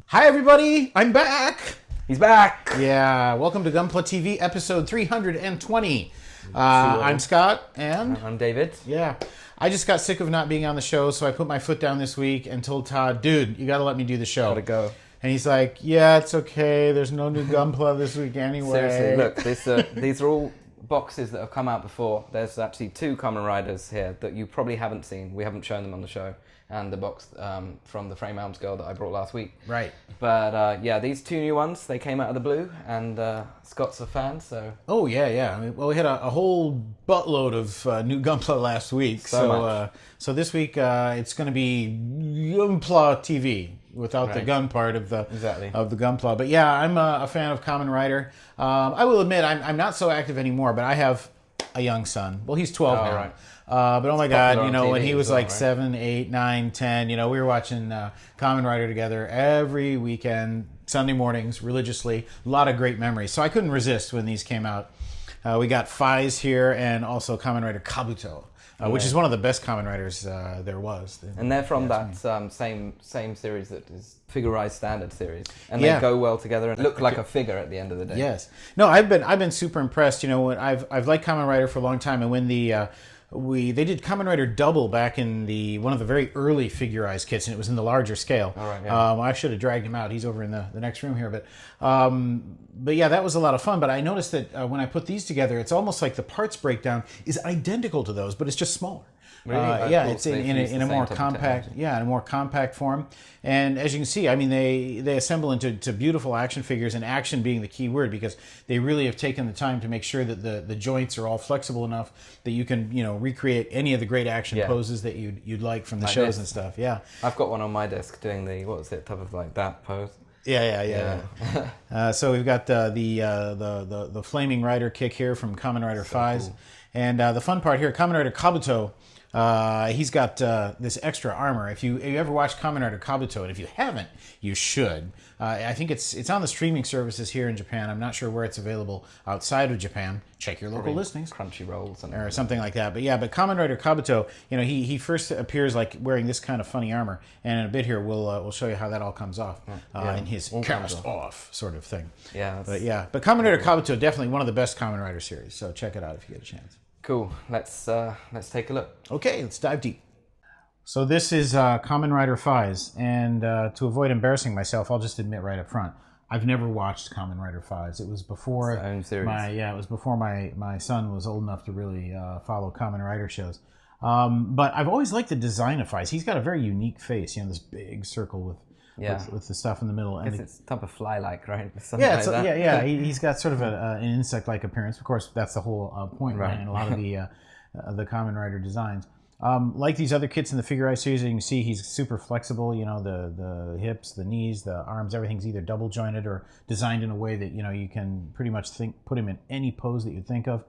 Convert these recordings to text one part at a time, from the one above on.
Hi everybody, I'm back. He's back. Yeah, welcome to Gunpla TV episode 320. I'm Scott and I'm David. Yeah, I just got sick of not being on the show, so I put my foot down this week and told Todd, dude, you got to let me do the show. Gotta go. And he's like, yeah, it's okay. There's no new Gunpla this week anyway. Seriously, look, these are all boxes that have come out before. There's actually 2 Kamen Riders here that you probably haven't seen. We haven't shown them on the show. And the box from the Frame Arms Girl that I brought last week. Right. But yeah, these 2 new ones, they came out of the blue, and Scott's a fan, so... Oh, yeah. I mean, well, we had a whole buttload of new Gunpla last week. So this week it's going to be Gunpla TV without the gun part of the Gunpla. But yeah, I'm a fan of Kamen Rider. I will admit, I'm not so active anymore, but I have a young son. Well, he's 12 now. Right. But oh my God, when he was like 7, 8, 9, 10, we were watching Kamen Rider together every weekend, Sunday mornings, religiously. A lot of great memories. So I couldn't resist when these came out. We got Faiz here and also Kamen Rider Kabuto, which is one of the best Kamen Riders there was. And they're from that same series that is Figurized Standard series. And they go well together and look like a figure at the end of the day. Yes. No, I've been super impressed. I've liked Kamen Rider for a long time, and when they did Kamen Rider Double back in one of the very early Figurized kits, and it was in the larger scale. All right, yeah. I should have dragged him out. He's over in the next room here, but yeah, that was a lot of fun. But I noticed that when I put these together, it's almost like the parts breakdown is identical to those, but it's just smaller. Really? Yeah, cool. it's in a more compact, in a more compact form. And as you can see, I mean, they assemble into beautiful action figures, and action being the key word, because they really have taken the time to make sure that the joints are all flexible enough that you can recreate any of the great action poses that you'd like from the shows and stuff. Yeah, I've got one on my desk doing type of like that pose. Yeah. So we've got the Flaming Rider kick here from Kamen Rider Faiz. Cool. And the fun part here, Kamen Rider Kabuto, he's got this extra armor. If you ever watched Kamen Rider Kabuto, and if you haven't, you should. I think it's on the streaming services here in Japan. I'm not sure where it's available outside of Japan. Check your local listings. Crunchyroll or something like that. But Kamen Rider Kabuto, he first appears like wearing this kind of funny armor, and in a bit here we'll show you how that all comes off in his cast off sort of thing. Yeah. But Kamen Rider Kabuto, definitely one of the best Kamen Rider series. So check it out if you get a chance. Cool. Let's take a look. Okay, let's dive deep. So this is Kamen Rider Faiz, and to avoid embarrassing myself, I'll just admit right up front, I've never watched Kamen Rider Faiz. It was before my son was old enough to really follow Kamen Rider shows. But I've always liked the design of Faiz. He's got a very unique face, this big circle with the stuff in the middle. I guess it's type of fly-like, right? He's got sort of an insect-like appearance. Of course, that's the whole point, right? And a lot of the Kamen Rider designs. Like these other kits in the Figurized series, you can see he's super flexible. The hips, the knees, the arms, everything's either double jointed or designed in a way that you can pretty much put him in any pose that you think of.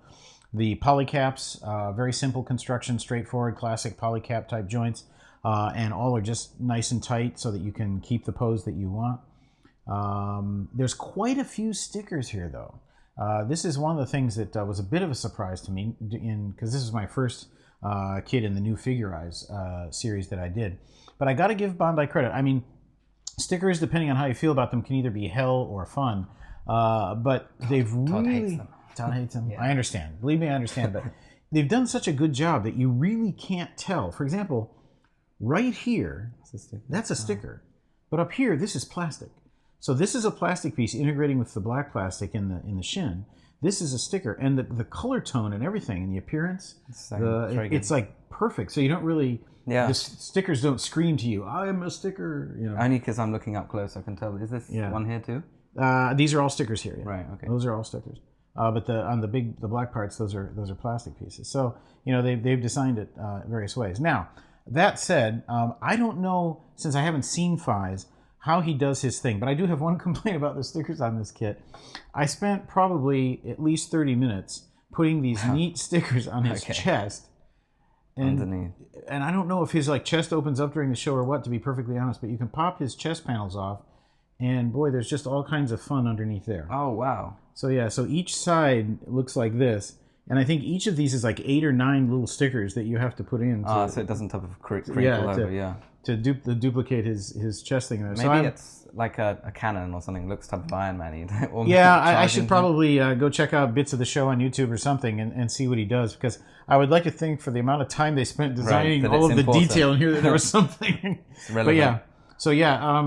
The polycaps, very simple construction, straightforward, classic polycap type joints. And all are just nice and tight so that you can keep the pose that you want. There's quite a few stickers here, though. This is one of the things that was a bit of a surprise to me, because this is my first kit in the new Figurized series that I did. But I got to give Bandai credit. I mean, stickers, depending on how you feel about them, can either be hell or fun. But they've really... Todd hates them. Yeah. I understand. Believe me, I understand. But they've done such a good job that you really can't tell. For example... right here, that's a sticker. But up here, this is plastic. So this is a plastic piece integrating with the black plastic in the shin. This is a sticker. And the color tone and everything, and the appearance, it's like perfect. So you don't really... the stickers don't scream to you, I'm a sticker. Only because I'm looking up close, I can tell. Is this one here too? These are all stickers here. Yeah. Right, okay. Those are all stickers. But on the black parts, those are plastic pieces. So, they've designed it various ways. Now... that said, I don't know, since I haven't seen Faiz, how he does his thing. But I do have one complaint about the stickers on this kit. I spent probably at least 30 minutes putting these neat stickers on his chest. Underneath. And I don't know if his chest opens up during the show or what, to be perfectly honest. But you can pop his chest panels off. And boy, there's just all kinds of fun underneath there. Oh, wow. So each side looks like this. And I think each of these is like 8 or 9 little stickers that you have to put in. So it doesn't have a crinkle over, duplicate his chest thing there. Maybe it's like a cannon or something. Looks type of Iron Man. Yeah, I should probably go check out bits of the show on YouTube or something and see what he does, because I would like to think for the amount of time they spent designing all of the detail in here that there was something. But yeah. So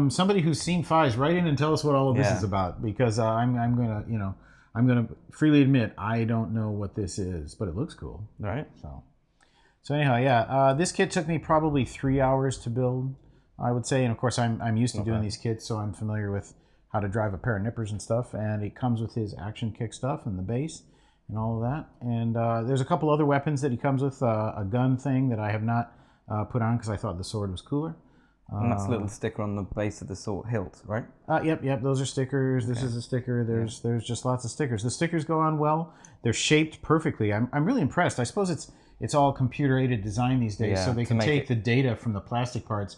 somebody who's seen Faiz, write in and tell us what all of this is about, because I'm gonna freely admit I don't know what this is, but it looks cool. Right. So anyhow, this kit took me probably 3 hours to build, I would say, and of course I'm used to doing these kits, so I'm familiar with how to drive a pair of nippers and stuff. And it comes with his action kick stuff and the base and all of that. And there's a couple other weapons that he comes with, a gun thing that I have not put on because I thought the sword was cooler. And that's a little sticker on the base of the sword hilt, right? Yep. Those are stickers. This is a sticker. There's just lots of stickers. The stickers go on well. They're shaped perfectly. I'm really impressed. I suppose it's all computer-aided design these days, so they can take the data from the plastic parts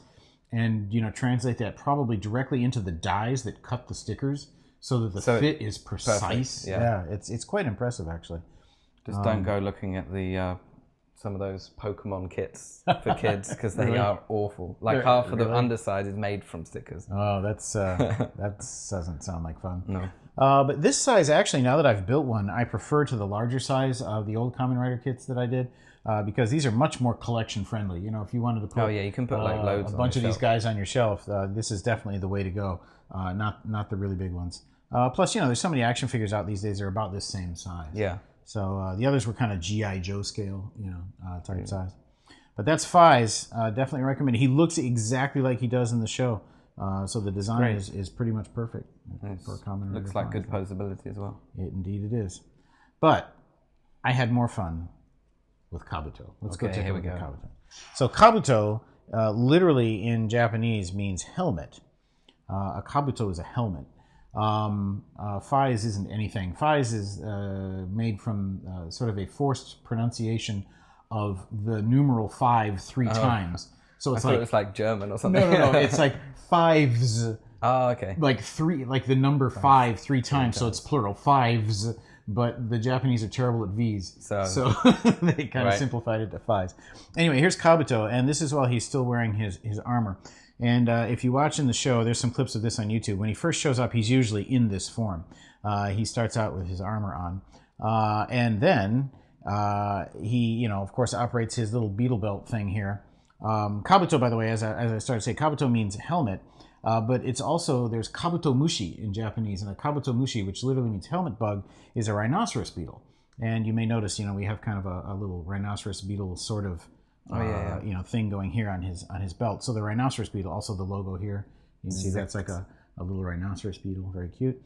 and translate that probably directly into the dies that cut the stickers, so that the fit is precise. Yeah, it's quite impressive actually. Just don't go looking at the some of those Pokemon kits for kids, because they are awful. Like half of the underside is made from stickers. Oh, that doesn't sound like fun. No. But this size, actually, now that I've built one, I prefer to the larger size of the old Kamen Rider kits that I did, because these are much more collection friendly. If you wanted to put you can put like loads a bunch of these guys on your shelf, this is definitely the way to go. Not the really big ones. Plus, there's so many action figures out these days that are about this same size. Yeah. So the others were kind of G.I. Joe scale, type size. But that's Faiz. Definitely recommend it. He looks exactly like he does in the show. So the design is pretty much perfect for Kamen Rider. Looks like good posability as well. Indeed it is. But I had more fun with Kabuto. Let's go take a look at Kabuto. So Kabuto, literally in Japanese, means helmet. A Kabuto is a helmet. Faiz isn't anything. Faiz is made from sort of a forced pronunciation of the numeral 5 3 times. So it's I thought it was like German or something. No. It's like fives. Oh, okay. Like three, like the number 5 3 times. So it's plural, fives. But the Japanese are terrible at V's, so they kind of simplified it to Faiz. Anyway, here's Kabuto, and this is while he's still wearing his armor. And if you watch in the show, there's some clips of this on YouTube. When he first shows up, he's usually in this form. He starts out with his armor on. And then he, of course, operates his little beetle belt thing here. Kabuto, by the way, as I started to say, Kabuto means helmet. But it's also, there's Kabuto Mushi in Japanese. And a Kabuto Mushi, which literally means helmet bug, is a rhinoceros beetle. And you may notice, we have kind of a little rhinoceros beetle sort of thing going here on his belt. So the rhinoceros beetle, also the logo here, you can see that's like a little rhinoceros beetle, very cute.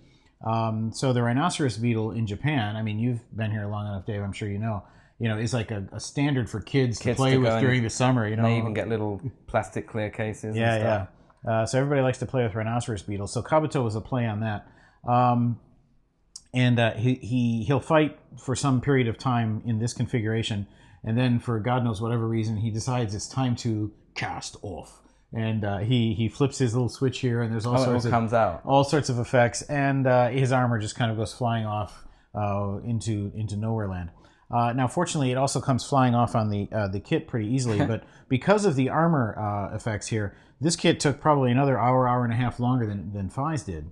So the rhinoceros beetle in Japan, I mean, you've been here long enough, Dave, I'm sure you know, is like a standard for kids to play with during the summer. They even get little plastic clear cases. Yeah, and stuff. Yeah. So everybody likes to play with rhinoceros beetles. So Kabuto was a play on that. And he'll fight for some period of time in this configuration. And then for God knows whatever reason, he decides it's time to cast off. And he flips his little switch here, and there's all sorts of effects. And his armor just kind of goes flying off into nowhere land. Now, fortunately, it also comes flying off on the kit pretty easily. But because of the armor effects here, this kit took probably another hour and a half longer than Faiz did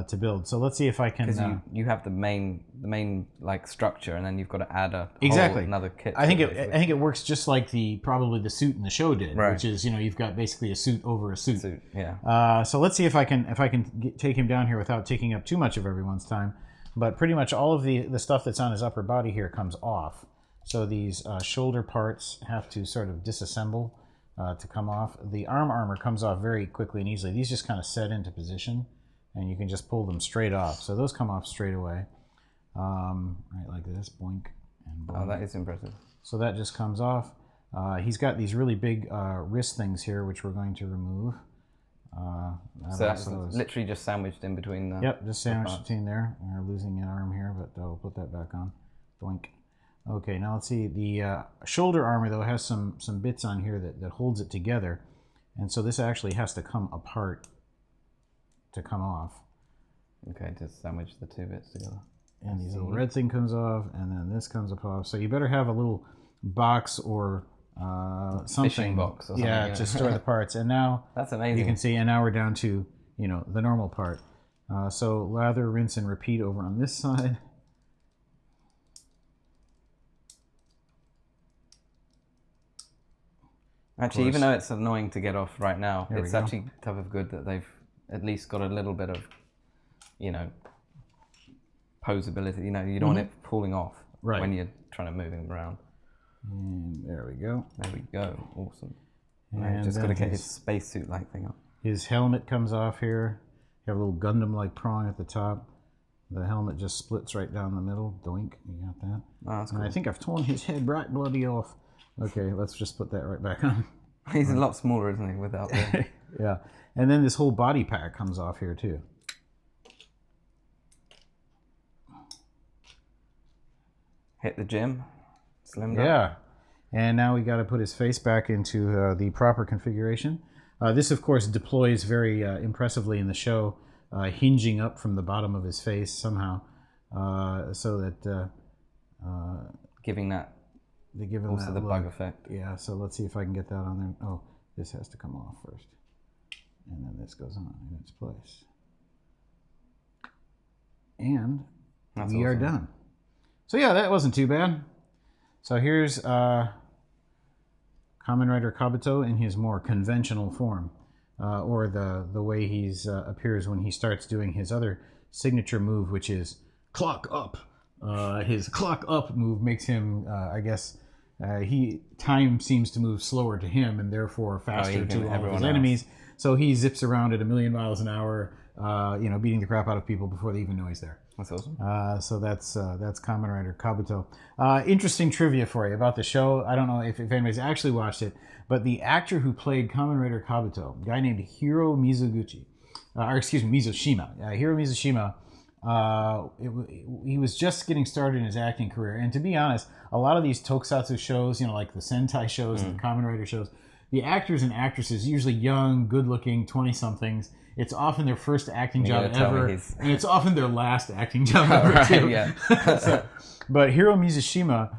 to build. So let's see if I can. Because you have the main like structure, and then you've got to add another kit. I think it works just like probably the suit in the show did, which is you've got basically a suit over a suit. Yeah. So let's see if I can take him down here without taking up too much of everyone's time. But pretty much all of the stuff that's on his upper body here comes off. So these shoulder parts have to sort of disassemble to come off. The armor comes off very quickly and easily. These just kind of set into position, and you can just pull them straight off. So those come off straight away. Right like this, boink and boink. Oh, that is impressive. So that just comes off. He's got these really big wrist things here, which we're going to remove. So that's literally just sandwiched in between the... Yep, just sandwiched between there. We're losing an arm here, but we'll put that back on. Doink. Okay, now let's see. The shoulder armor, though, has some bits on here that holds it together. And so this actually has to come apart to come off. Okay, just sandwich the two bits together. And these little red thing comes off, and then this comes off. So you better have a little box or something. Fishing box or something. Yeah, to store the parts. And now that's amazing. You can see, and now we're down to the normal part. So lather, rinse, and repeat over on this side. Actually, even though it's annoying to get off right now, it's actually type of good that they've at least got a little bit of, posability. You don't want it falling off when you're trying to move him around. And there we go. There we go. Awesome. And just got to get his spacesuit-like thing up. His helmet comes off here. You have a little Gundam-like prong at the top. The helmet just splits right down the middle. Doink. You got that? Oh, that's cool. And I think I've torn his head right bloody off. Okay, let's just put that right back on. He's a lot smaller, isn't he, without the... Yeah. And then this whole body pack comes off here, too. Hit the gym. Slimmed up. Yeah. And now we got to put his face back into the proper configuration. This, of course, deploys very impressively in the show, hinging up from the bottom of his face somehow, so that... giving that... They give him also that the look. bug effect. Yeah, so let's see if I can get that on there. Oh, this has to come off first. And then this goes on in its place. And we are done. So yeah, that wasn't too bad. So here's Kamen Rider Kabuto in his more conventional form, or the way he's appears when he starts doing his other signature move, which is clock up. His clock up move makes him, I guess, time seems to move slower to him and therefore faster to all of his enemies. So he zips around at 1,000,000 miles an hour, beating the crap out of people before they even know he's there. That's awesome. So that's Kamen Rider Kabuto. Interesting trivia for you about the show. I don't know if anybody's actually watched it, but the actor who played Kamen Rider Kabuto, a guy named Mizushima. Hiro Mizushima. He was just getting started in his acting career, and to be honest, a lot of these tokusatsu shows, like the Sentai shows and the Kamen Rider shows, the actors and actresses, usually young, good-looking 20-somethings, it's often their first acting job ever, and it's often their last acting job ever too. Yeah. But Hiro Mizushima,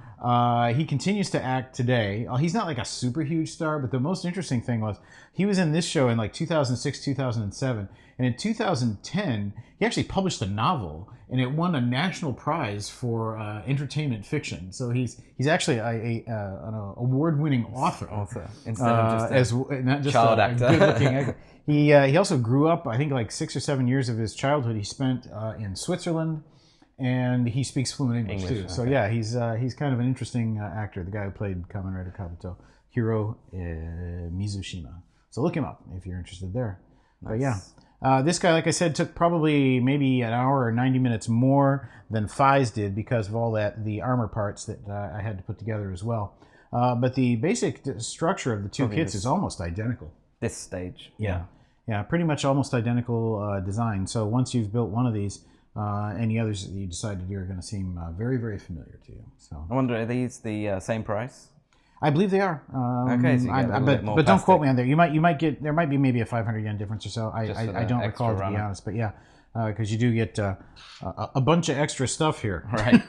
he continues to act today. He's not like a super huge star, but the most interesting thing was he was in this show in like 2006, 2007, and in 2010 he actually published a novel, and it won a national prize for entertainment fiction. So he's actually an award-winning author instead of just not just child a actor. good-looking actor. He also grew up. I think like 6 or 7 years of his childhood he spent in Switzerland, and he speaks fluent English too. Okay. So yeah, he's kind of an interesting actor. The guy who played Kamen Rider Kabuto, Hiro Mizushima. So look him up if you're interested there. Nice. But yeah, this guy, like I said, took probably maybe an hour or 90 minutes more than Faiz did because of all the armor parts that I had to put together as well. But the basic structure of the two kits is almost identical. This stage. Yeah, pretty much almost identical design. So once you've built one of these, any others that you decide to do are going to seem very, very familiar to you. So I wonder, are these the same price? I believe they are. Okay, so you get a little bit more but don't quote me on there. You might get, there might be maybe a 500 yen difference or so. I don't recall, to be honest, but yeah, because you do get a bunch of extra stuff here, right?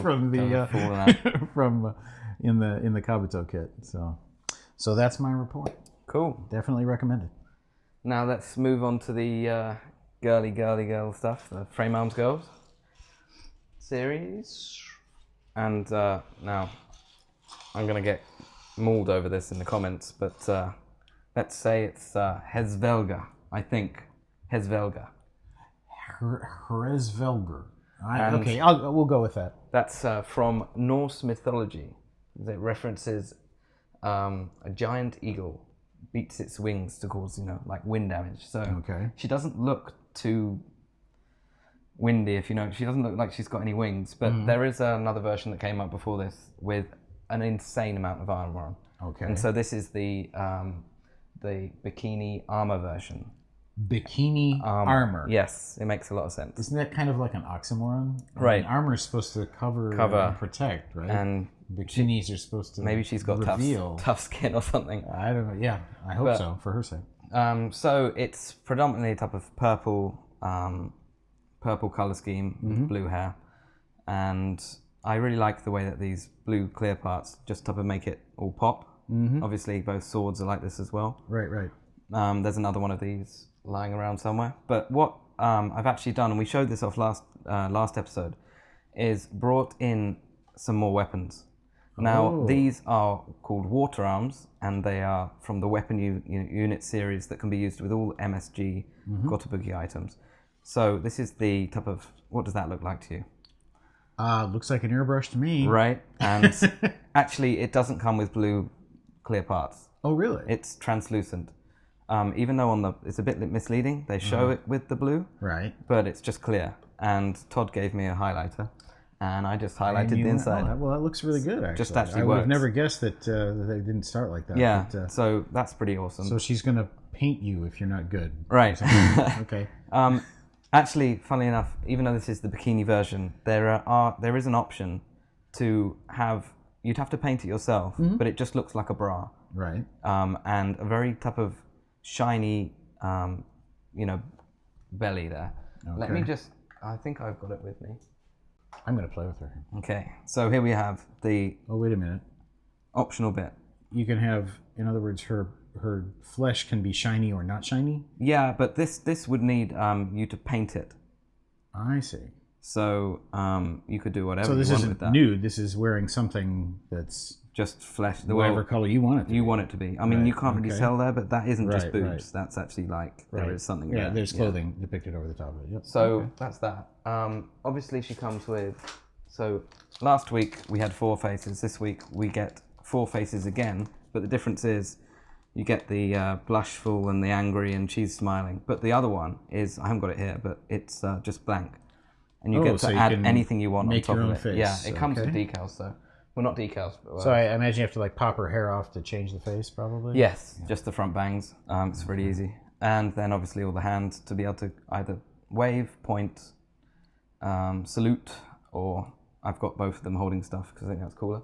from the from in the Kabuto kit. So that's my report. Cool. Definitely recommended. Now let's move on to the girly girl stuff, the Frame Arms Girls series. And now I'm going to get mauled over this in the comments, but let's say it's Hresvelgr, I think. Hresvelgr. Hresvelgr. Okay, we'll go with that. That's from Norse mythology. It references a giant eagle beats its wings to cause, like wind damage. So she doesn't look too windy, if you know. She doesn't look like she's got any wings, but there is another version that came up before this with an insane amount of armor on. Okay. And so this is the bikini armor version. Bikini armor. Yes, it makes a lot of sense. Isn't that kind of like an oxymoron? Right. Armor is supposed to cover and protect, right? And bikinis are supposed to maybe she's got tough skin or something. I don't know. Yeah, I hope so for her sake. So it's predominantly a type of purple color scheme with blue hair, and I really like the way that these blue clear parts just type of make it all pop. Obviously, both swords are like this as well. Right. There's another one of these lying around somewhere. But what I've actually done, and we showed this off last episode, is brought in some more weapons. Now, these are called water arms, and they are from the weapon unit series that can be used with all MSG Gotobuki items. So this is the type of, what does that look like to you? Looks like an airbrush to me. Right, and actually it doesn't come with blue clear parts. Oh, really? It's translucent. Even though it's a bit misleading, they show it with the blue. Right. But it's just clear. And Todd gave me a highlighter. And I just highlighted the inside. Well, that looks really good, actually. Just actually I would works. have never guessed that they didn't start like that. Yeah, but, so that's pretty awesome. So she's going to paint you if you're not good. Right. Okay. Actually, funnily enough, even though this is the bikini version, there is an option to you'd have to paint it yourself, but it just looks like a bra. Right. And a very type of shiny, belly there. Okay. Let me I think I've got it with me. I'm going to play with her. Okay, so here we have the... Oh, wait a minute. Optional bit. You can have, in other words, her flesh can be shiny or not shiny? Yeah, but this would need you to paint it. I see. So you could do whatever you want with that. So this isn't nude, this is wearing something that's... Just flesh. Whatever color you want it to be. You want it to be. I mean, you can't really tell there, but that isn't just boobs. Right. That's actually there is something there. Yeah, there's clothing depicted over the top of it. Yep. So that's that. Obviously, she comes with... So last week we had 4 faces. This week we get 4 faces again. But the difference is you get the blushful and the angry and she's smiling. But the other one is, I haven't got it here, but it's just blank. And you get to add anything you want on top of it. Face. Yeah, it comes with decals, so... Well, not decals. But, so I imagine you have to pop her hair off to change the face, probably? Yes, just the front bangs. It's really easy. And then obviously all the hands to be able to either wave, point, salute, or I've got both of them holding stuff because I think that's cooler.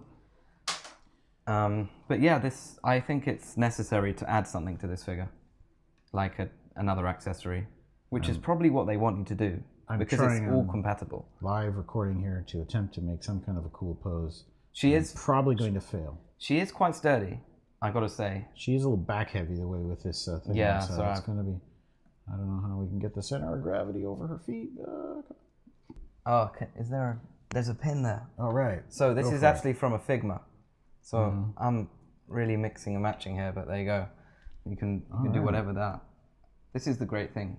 But yeah, I think it's necessary to add something to this figure, like another accessory, which is probably what they want you to do because it's all compatible. Live recording here to attempt to make some kind of a cool pose. She is probably going to fail. She is quite sturdy, I got to say. She is a little back heavy the way with this thing. Yeah, so it's going to be. I don't know how we can get the center of gravity over her feet. There's a pin there. Oh, right. So this is actually from a Figma. So I'm really mixing and matching here, but there you go. You can do whatever that. This is the great thing.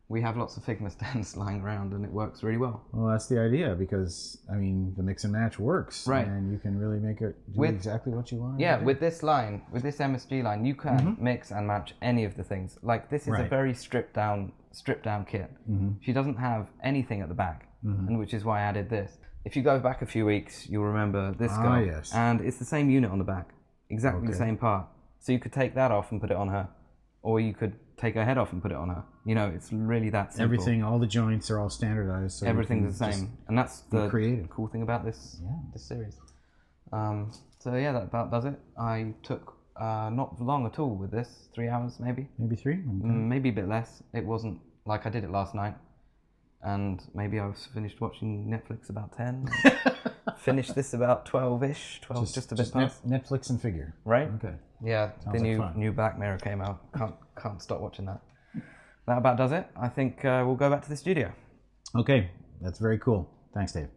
We have lots of Figma stands lying around and it works really well. Well, that's the idea because, I mean, the mix and match works. Right. And you can really make it do exactly what you want. Yeah, with this MSG line, you can mix and match any of the things. Like this is a very stripped down kit. She doesn't have anything at the back, and which is why I added this. If you go back a few weeks, you'll remember this girl. Yes. And it's the same unit on the back, exactly the same part. So you could take that off and put it on her. Or you could take her head off and put it on her. You know, it's really that simple. Everything, all the joints are all standardized. So everything's the same. And that's the creative. Cool thing about this series. So yeah, that about does it. I took not long at all with this, 3 hours maybe. Maybe 3? Okay. Maybe a bit less. It wasn't like I did it last night. And maybe I was finished watching Netflix about 10. Finished this about 12-ish, just a bit past. Netflix and figure. Right? Okay. Yeah, Sounds the new Black Mirror came out. Can't stop watching that. That about does it. I think we'll go back to the studio. Okay, that's very cool. Thanks, Dave.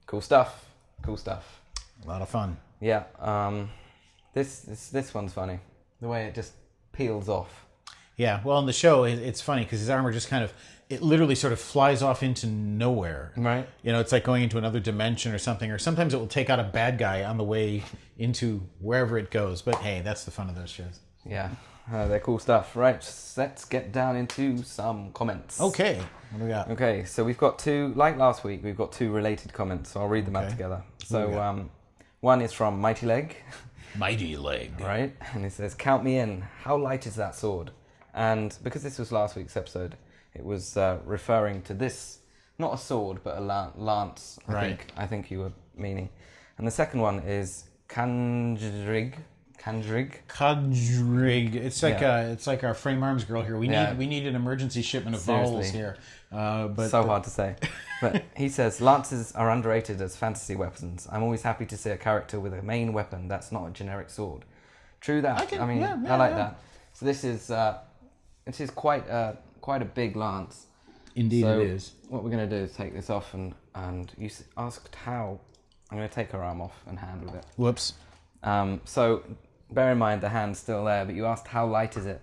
Cool stuff. Cool stuff. A lot of fun. Yeah. This one's funny. The way it just peels off. Yeah, well, in the show, it's funny because his armor just kind of, it literally sort of flies off into nowhere. Right. You know, it's like going into another dimension or something, or sometimes it will take out a bad guy on the way into wherever it goes. But hey, that's the fun of those shows. Yeah, they're cool stuff. Right, let's get down into some comments. Okay, what do we got? Okay, so we've got two, like last week, we've got two related comments, so I'll read them out together. So one is from Mighty Leg. Mighty Leg. Right, and it says, count me in, how light is that sword? And because this was last week's episode, it was referring to this, not a sword, but a lance, I think you were meaning. And the second one is Kandrig. It's like our Frame Arms Girl here. We need an emergency shipment of vowels here. But so hard to say. But he says, lances are underrated as fantasy weapons. I'm always happy to see a character with a main weapon that's not a generic sword. True that. I like that. So this is it is quite a big lance. Indeed, so it is. What we're going to do is take this off, and you asked how. I'm going to take her arm off and handle it. Whoops. So bear in mind the hand's still there, but you asked how light is it?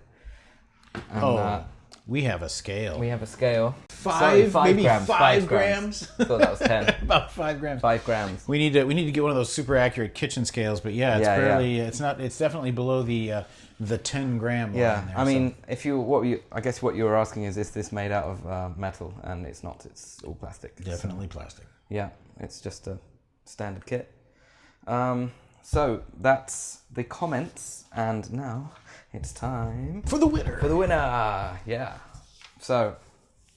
And, we have a scale. We have a scale. Five grams. 5 grams. I thought that was 10. About 5 grams. 5 grams. We need to get one of those super accurate kitchen scales, but it's definitely below the 10 gram line there, I mean, I guess what you were asking is this made out of metal? And it's not. It's all plastic. Definitely plastic. Yeah, it's just a standard kit. So that's the comments, and now it's time for the winner. Yeah. So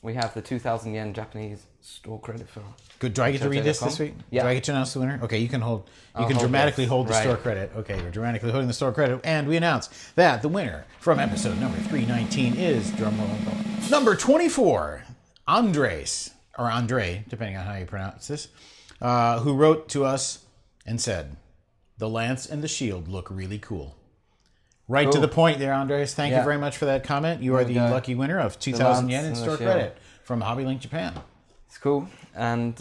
we have the 2,000 yen Japanese store credit for. Good. Do I get to read this week? Yeah. Do I get to announce the winner? Okay, you can hold. You can dramatically hold the store credit. Okay, you're dramatically holding the store credit, and we announce that the winner from episode number 319 is drumroll number 24, Andres or Andre, depending on how you pronounce this, who wrote to us and said, "The lance and the shield look really cool." Right to the point there, Andres. Thank you very much for that comment. You are the lucky winner of 2,000 yen in store credit from HobbyLink Japan. It's cool. And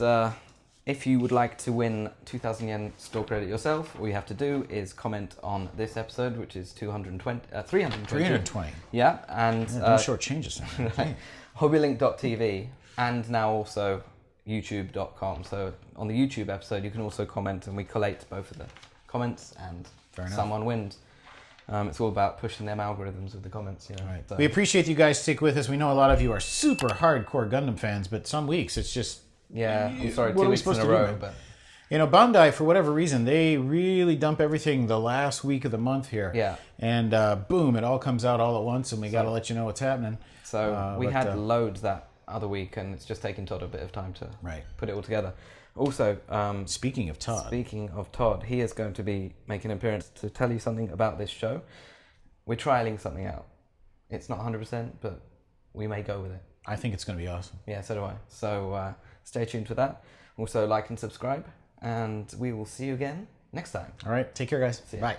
if you would like to win 2,000 yen store credit yourself, all you have to do is comment on this episode, which is 320. 320. Yeah. And don't shortchange us. HobbyLink.tv and now also YouTube.com. So on the YouTube episode, you can also comment, and we collate both of the comments, and someone wins. It's all about pushing them algorithms with the comments, you know. Right. So. We appreciate you guys stick with us. We know a lot of you are super hardcore Gundam fans, but some weeks it's just... Yeah, I'm sorry, 2 weeks in a row. But you know, Bandai, for whatever reason, they really dump everything the last week of the month here. Yeah. And boom, it all comes out all at once, and we got to let you know what's happening. So we had loads that other week, and it's just taken Todd a bit of time to put it all together. Also, speaking of Todd, he is going to be making an appearance to tell you something about this show. We're trialing something out. It's not 100%, but we may go with it. I think it's going to be awesome. Yeah, so do I. So stay tuned for that. Also, like and subscribe, and we will see you again next time. All right, take care, guys. See ya. Bye.